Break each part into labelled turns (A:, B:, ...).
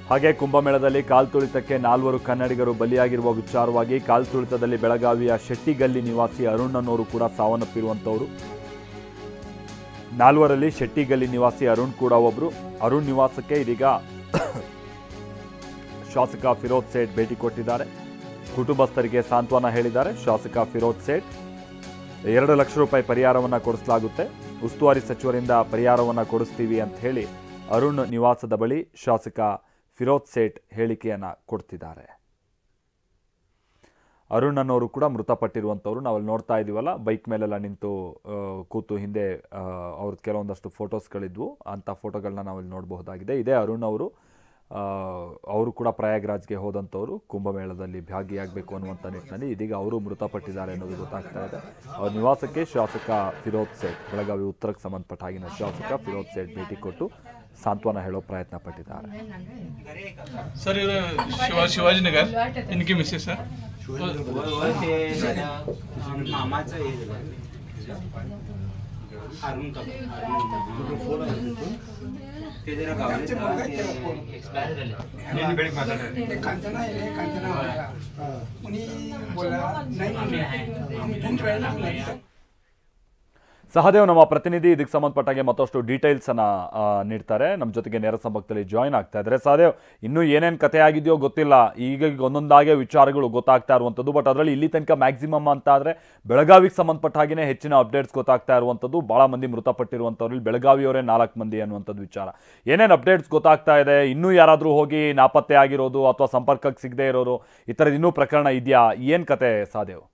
A: ಹಾಗೆ ಕುಂಭಮೇಳದಲ್ಲಿ ಕಾಲ್ತುಳಿತಕ್ಕೆ 4 ಕನ್ನಡಿಗರು ಬಲಿಯಾಗಿರುವ ವಿಚಾರವಾಗಿ ಕಾಲ್ತುಳಿತದಲ್ಲಿ ಬೆಳಗಾವಿಯ ಶೆಟ್ಟಿಗಲ್ಲಿ ನಿವಾಸಿ ಅರುಣ್ ಅನ್ನೋರು ಕೂಡ ಸಾವನ್ನಪ್ಪಿರುವಂತವರು. 4ರಲ್ಲಿ ಶೆಟ್ಟಿಗಲ್ಲಿ ನಿವಾಸಿ ಅರುಣ್ ಕೂಡ ಒಬ್ರು. ಅರುಣ್ ನಿವಾಸಕ್ಕೆ ಇದೀಗ ಶಾಸಕ ಫಿರೋಜ್ ಸೇಠ್ ಭೇಟಿ ಕೊಟ್ಟಿದ್ದಾರೆ. ಕುಟುಂಬಸ್ಥರಿಗೆ ಸಾಂತ್ವನ ಹೇಳಿದ್ದಾರೆ. ಶಾಸಕ ಫಿರೋಜ್ ಸೇಠ್ 2 ಲಕ್ಷ ರೂಪಾಯಿ ಪರಿಹಾರವನ್ನು ಕೊಡಿಸಲಾಗುತ್ತೆ, ಉಸ್ತುವಾರಿ ಸಚಿವರಿಂದ ಪರಿಹಾರವನ್ನು ಕೊಡಿಸ್ತೀವಿ ಅಂತ ಹೇಳಿ ಅರುಣ್ ನಿವಾಸದ ಬಳಿ ಶಾಸಕ ಫಿರೋಜ್ ಸೇಠ್ ಹೇಳಿಕೆಯನ್ನು ಕೊಡ್ತಿದ್ದಾರೆ. ಅರುಣ್ ಅನ್ನೋರು ಕೂಡ ಮೃತಪಟ್ಟಿರುವಂಥವ್ರು. ನಾವಲ್ಲಿ ನೋಡ್ತಾ ಇದ್ದೀವಲ್ಲ, ಬೈಕ್ ಮೇಲೆಲ್ಲ ನಿಂತು ಕೂತು ಹಿಂದೆ ಅವ್ರದ್ದು ಕೆಲವೊಂದಷ್ಟು ಫೋಟೋಸ್ಗಳಿದ್ವು. ಅಂಥ ಫೋಟೋಗಳನ್ನ ನಾವಲ್ಲಿ ನೋಡಬಹುದಾಗಿದೆ. ಇದೇ ಅರುಣ್ ಅವರು ಕೂಡ ಪ್ರಯಾಗ್ರಾಜ್ಗೆ ಹೋದಂಥವ್ರು, ಕುಂಭಮೇಳದಲ್ಲಿ ಭಾಗಿಯಾಗಬೇಕು ಅನ್ನುವಂಥ ನಿಟ್ಟಿನಲ್ಲಿ. ಇದೀಗ ಅವರು ಮೃತಪಟ್ಟಿದ್ದಾರೆ ಅನ್ನೋದು ಗೊತ್ತಾಗ್ತಾ ಇದೆ. ಅವ್ರ ನಿವಾಸಕ್ಕೆ ಶಾಸಕ ಫಿರೋಜ್ ಸೇಠ್, ಬೆಳಗಾವಿ ಉತ್ತರಕ್ಕೆ ಸಂಬಂಧಪಟ್ಟ ಹಾಗಿನ ಶಾಸಕ ಫಿರೋಜ್ ಸೇಠ್ ಭೇಟಿ ಕೊಟ್ಟು सांत्वना ಹೇಳೋ ಪ್ರಯತ್ನ ಪಟ್ಟಿದ್ದಾರೆ.
B: सर शिवाजी नगर इनकी मिसेस सर
A: ಸಹದೇವ್ ನಮ್ಮ ಪ್ರತಿನಿಧಿ ಇದಕ್ಕೆ ಸಂಬಂಧಪಟ್ಟಾಗೆ ಮತ್ತಷ್ಟು ಡೀಟೇಲ್ಸ್ ಅನ್ನ ನೀಡ್ತಾರೆ. ನಮ್ಮ ಜೊತೆಗೆ ನೇರ ಸಂಪರ್ಕದಲ್ಲಿ ಜಾಯಿನ್ ಆಗ್ತಾ ಇದ್ದಾರೆ. ಸಹದೇವ್, ಇನ್ನೂ ಏನೇನು ಕತೆ ಆಗಿದೆಯೋ ಗೊತ್ತಿಲ್ಲ, ಈಗ ಒಂದೊಂದಾಗೆ ವಿಚಾರಗಳು ಗೊತ್ತಾಗ್ತಾ ಇರುವಂಥದ್ದು. ಬಟ್ ಅದರಲ್ಲಿ ಇಲ್ಲಿ ತನಕ ಮ್ಯಾಕ್ಸಿಮಮ್ ಅಂತ ಆದರೆ ಬೆಳಗಾವಿಗೆ ಸಂಬಂಧಪಟ್ಟ ಹಾಗೆಯೇ ಹೆಚ್ಚಿನ ಅಪ್ಡೇಟ್ಸ್ ಗೊತ್ತಾಗ್ತಾ ಇರುವಂಥದ್ದು. ಭಾಳ ಮಂದಿ ಮೃತಪಟ್ಟಿರುವಂಥವ್ರಲ್ಲಿ ಬೆಳಗಾವಿಯವರೇ 4 ಮಂದಿ ಅನ್ನುವಂಥದ್ದು ವಿಚಾರ. ಏನೇನು ಅಪ್ಡೇಟ್ಸ್ ಗೊತ್ತಾಗ್ತಾ ಇದೆ? ಇನ್ನೂ ಯಾರಾದರೂ ಹೋಗಿ ನಾಪತ್ತೆ ಆಗಿರೋದು ಅಥವಾ ಸಂಪರ್ಕಕ್ಕೆ ಸಿಗದೆ ಇರೋರು, ಈ ಥರದ್ದು ಇನ್ನೂ ಪ್ರಕರಣ ಇದೆಯಾ? ಏನು ಕತೆ ಸಹದೇವ್?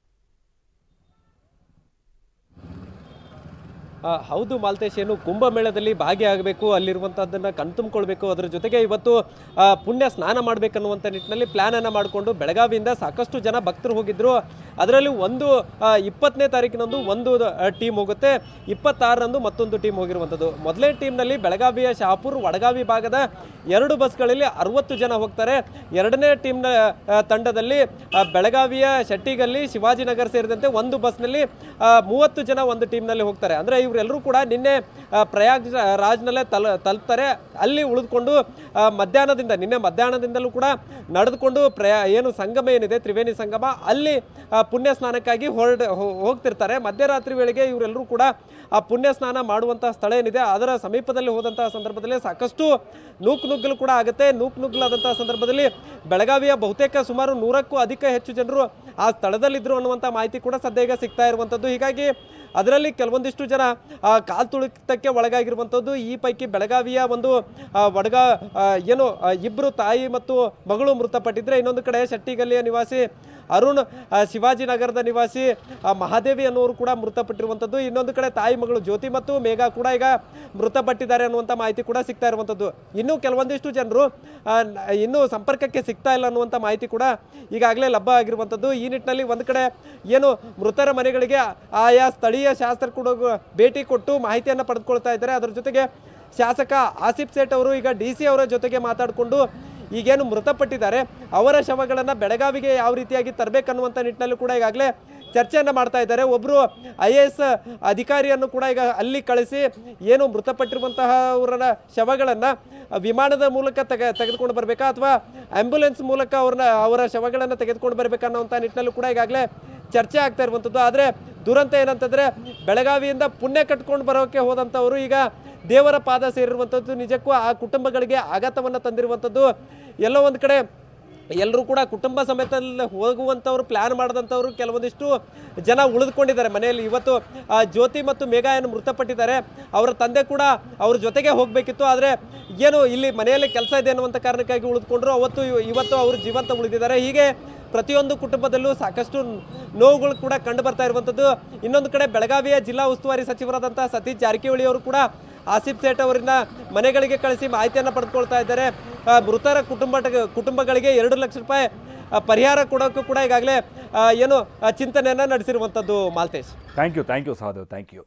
C: ಹೌದು ಮಾಲ್ತೇಶ್, ಏನು ಕುಂಭಮೇಳದಲ್ಲಿ ಭಾಗಿಯಾಗಬೇಕು, ಅಲ್ಲಿರುವಂಥದ್ದನ್ನು ಕಣ್ತುಂಬಿಕೊಳ್ಬೇಕು, ಅದರ ಜೊತೆಗೆ ಇವತ್ತು ಪುಣ್ಯ ಸ್ನಾನ ಮಾಡಬೇಕನ್ನುವಂಥ ನಿಟ್ಟಿನಲ್ಲಿ ಪ್ಲ್ಯಾನನ್ನು ಮಾಡಿಕೊಂಡು ಬೆಳಗಾವಿಯಿಂದ ಸಾಕಷ್ಟು ಜನ ಭಕ್ತರು ಹೋಗಿದ್ದರು. ಅದರಲ್ಲಿ 20ನೇ ತಾರೀಕಿನಂದು ಒಂದು ಟೀಮ್ ಹೋಗುತ್ತೆ, 26ರಂದು ಮತ್ತೊಂದು ಟೀಮ್ ಹೋಗಿರುವಂಥದ್ದು. ಮೊದಲನೇ ಟೀಮ್ನಲ್ಲಿ ಬೆಳಗಾವಿಯ ಶಹಾಪುರ ವಡಗಾವಿ ಭಾಗದ 2 ಬಸ್ಗಳಲ್ಲಿ 60 ಜನ ಹೋಗ್ತಾರೆ. 2ನೇ ಟೀಮ್ನ ತಂಡದಲ್ಲಿ ಬೆಳಗಾವಿಯ ಶೆಟ್ಟಿಗಲ್ಲಿ, ಶಿವಾಜಿನಗರ ಸೇರಿದಂತೆ ಒಂದು ಬಸ್ನಲ್ಲಿ 30 ಜನ ಒಂದು ಟೀಮ್ನಲ್ಲಿ ಹೋಗ್ತಾರೆ. ಅಂದರೆ ಇವರೆಲ್ಲರೂ ಕೂಡ ನಿನ್ನೆ ಪ್ರಯಾಗ್ರಾಜ್ನಲ್ಲೇ ತಲುಪ್ತಾರೆ. ಅಲ್ಲಿ ಉಳಿದುಕೊಂಡು ನಿನ್ನೆ ಮಧ್ಯಾಹ್ನದಿಂದಲೂ ಕೂಡ ನಡೆದುಕೊಂಡು ಏನು ಸಂಗಮ ಏನಿದೆ, ತ್ರಿವೇಣಿ ಸಂಗಮ, ಅಲ್ಲಿ ಪುಣ್ಯ ಸ್ನಾನಕ್ಕಾಗಿ ಹೋಗ್ತಿರ್ತಾರೆ. ಮಧ್ಯರಾತ್ರಿ ವೇಳೆಗೆ ಇವರೆಲ್ಲರೂ ಕೂಡ ಆ ಪುಣ್ಯ ಸ್ನಾನ ಮಾಡುವಂತಹ ಸ್ಥಳ ಏನಿದೆ ಅದರ ಸಮೀಪದಲ್ಲಿ ಹೋದಂತಹ ಸಂದರ್ಭದಲ್ಲಿ ಸಾಕಷ್ಟು ನೂಕುನುಗ್ಗಲು ಕೂಡ ಆಗುತ್ತೆ. ನೂಕುನುಗ್ಗಲಾದಂತಹ ಸಂದರ್ಭದಲ್ಲಿ ಬೆಳಗಾವಿಯ ಬಹುತೇಕ ಸುಮಾರು 100ಕ್ಕೂ ಹೆಚ್ಚು ಜನರು ಆ ಸ್ಥಳದಲ್ಲಿದ್ದರು ಅನ್ನುವಂಥ ಮಾಹಿತಿ ಕೂಡ ಸದ್ಯ ಈಗ ಸಿಗ್ತಾ ಇರುವಂಥದ್ದು. ಹೀಗಾಗಿ ಅದರಲ್ಲಿ ಕೆಲವೊಂದಿಷ್ಟು ಜನ ಕಾಲ್ತುಳಿತಕ್ಕೆ ಒಳಗಾಗಿರುವಂಥದ್ದು. ಈ ಪೈಕಿ ಬೆಳಗಾವಿಯ ಒಂದು ಇಬ್ಬರು ತಾಯಿ ಮತ್ತು ಮಗಳು ಮೃತಪಟ್ಟಿದ್ರೆ, ಇನ್ನೊಂದು ಕಡೆ ಶೆಟ್ಟಿಗಲ್ಲಿಯ ನಿವಾಸಿ ಅರುಣ್, ಶಿವಾಜಿನಗರದ ನಿವಾಸಿ ಮಹಾದೇವಿ ಅನ್ನೋರು ಕೂಡ ಮೃತಪಟ್ಟಿರುವಂಥದ್ದು. ಇನ್ನೊಂದು ಕಡೆ ತಾಯಿ ಮಗಳು ಜ್ಯೋತಿ ಮತ್ತು ಮೇಘಾ ಕೂಡ ಈಗ ಮೃತಪಟ್ಟಿದ್ದಾರೆ ಅನ್ನುವಂಥ ಮಾಹಿತಿ ಕೂಡ ಸಿಗ್ತಾ ಇರುವಂಥದ್ದು. ಇನ್ನೂ ಕೆಲವೊಂದಿಷ್ಟು ಜನರು ಇನ್ನೂ ಸಂಪರ್ಕಕ್ಕೆ ಸಿಗ್ತಾ ಇಲ್ಲ ಅನ್ನುವಂಥ ಮಾಹಿತಿ ಕೂಡ ಈಗಾಗಲೇ ಲಭ್ಯ ಆಗಿರುವಂಥದ್ದು. ಈ ನಿಟ್ಟಿನಲ್ಲಿ ಒಂದು ಕಡೆ ಏನು ಮೃತರ ಮನೆಗಳಿಗೆ ಆಯಾ ಸ್ಥಳೀಯ ಶಾಸಕರು ಕೂಡ ಭೇಟಿ ಕೊಟ್ಟು ಮಾಹಿತಿಯನ್ನು ಪಡೆದುಕೊಳ್ತಾ ಇದ್ದಾರೆ. ಅದರ ಜೊತೆಗೆ ಶಾಸಕ ಆಸಿಫ್ ಸೇಠ್ ಅವರು ಈಗ DC ಅವರ ಜೊತೆಗೆ ಮಾತಾಡಿಕೊಂಡು ಈಗೇನು ಮೃತಪಟ್ಟಿದ್ದಾರೆ ಅವರ ಶವಗಳನ್ನು ಬೆಳಗಾವಿಗೆ ಯಾವ ರೀತಿಯಾಗಿ ತರಬೇಕನ್ನುವಂಥ ನಿಟ್ಟಿನಲ್ಲೂ ಕೂಡ ಈಗಾಗಲೇ ಚರ್ಚೆಯನ್ನು ಮಾಡ್ತಾ ಇದ್ದಾರೆ. ಒಬ್ಬರು IAS ಅಧಿಕಾರಿಯನ್ನು ಕೂಡ ಈಗ ಅಲ್ಲಿ ಕಳಿಸಿ ಏನು ಮೃತಪಟ್ಟಿರುವಂತಹ ಅವರ ಶವಗಳನ್ನು ವಿಮಾನದ ಮೂಲಕ ತೆಗೆದುಕೊಂಡು ಬರಬೇಕಾ ಅಥವಾ ಆಂಬ್ಯುಲೆನ್ಸ್ ಮೂಲಕ ಅವರ ಶವಗಳನ್ನು ತೆಗೆದುಕೊಂಡು ಬರಬೇಕನ್ನುವಂಥ ನಿಟ್ಟಿನಲ್ಲೂ ಕೂಡ ಈಗಾಗಲೇ ಚರ್ಚೆ ಆಗ್ತಾ ಇರುವಂಥದ್ದು. ಆದರೆ ದುರಂತ ಏನಂತಂದರೆ ಬೆಳಗಾವಿಯಿಂದ ಪುಣ್ಯ ಕಟ್ಕೊಂಡು ಬರೋಕ್ಕೆ ಹೋದಂಥವರು ಈಗ ದೇವರ ಪಾದ ಸೇರಿರುವಂಥದ್ದು ನಿಜಕ್ಕೂ ಆ ಕುಟುಂಬಗಳಿಗೆ ಆಘಾತವನ್ನು ತಂದಿರುವಂಥದ್ದು. ಎಲ್ಲೋ ಒಂದು ಕಡೆ ಎಲ್ಲರೂ ಕೂಡ ಕುಟುಂಬ ಸಮೇತದಲ್ಲಿ ಹೋಗುವಂಥವ್ರು ಪ್ಲ್ಯಾನ್ ಮಾಡಿದಂಥವ್ರು ಕೆಲವೊಂದಿಷ್ಟು ಜನ ಉಳಿದುಕೊಂಡಿದ್ದಾರೆ ಮನೆಯಲ್ಲಿ. ಇವತ್ತು ಜ್ಯೋತಿ ಮತ್ತು ಮೇಘಾ ಏನು ಮೃತಪಟ್ಟಿದ್ದಾರೆ, ಅವರ ತಂದೆ ಕೂಡ ಅವ್ರ ಜೊತೆಗೆ ಹೋಗಬೇಕಿತ್ತು. ಆದರೆ ಏನು ಇಲ್ಲಿ ಮನೆಯಲ್ಲಿ ಕೆಲಸ ಇದೆ ಅನ್ನುವಂಥ ಕಾರಣಕ್ಕಾಗಿ ಉಳಿದುಕೊಂಡ್ರು. ಇವತ್ತು ಅವರು ಜೀವಂತ ಉಳಿದಿದ್ದಾರೆ. ಹೀಗೆ ಪ್ರತಿಯೊಂದು ಕುಟುಂಬದಲ್ಲೂ ಸಾಕಷ್ಟು ನೋವುಗಳು ಕೂಡ ಕಂಡು ಬರ್ತಾ ಇರುವಂಥದ್ದು. ಇನ್ನೊಂದು ಕಡೆ ಬೆಳಗಾವಿಯ ಜಿಲ್ಲಾ ಉಸ್ತುವಾರಿ ಸಚಿವರಾದಂಥ ಸತೀಶ್ ಜಾರಕಿಹೊಳಿ ಅವರು ಕೂಡ ಆಸಿಫ್ ಸೇಠ್ ಅವರಿಂದ ಮನೆಗಳಿಗೆ ಕಳಿಸಿ ಮಾಹಿತಿಯನ್ನು ಪಡೆದುಕೊಳ್ತಾ ಇದ್ದಾರೆ. ಮೃತರ ಕುಟುಂಬಗಳಿಗೆ 2 ಲಕ್ಷ ರೂಪಾಯಿ ಪರಿಹಾರ ಕೊಡೋಕ್ಕೂ ಕೂಡ ಈಗಾಗಲೇ ಏನು ಚಿಂತನೆಯನ್ನು ನಡೆಸಿರುವಂಥದ್ದು. Maltesh,
A: thank you Sahadev, thank you.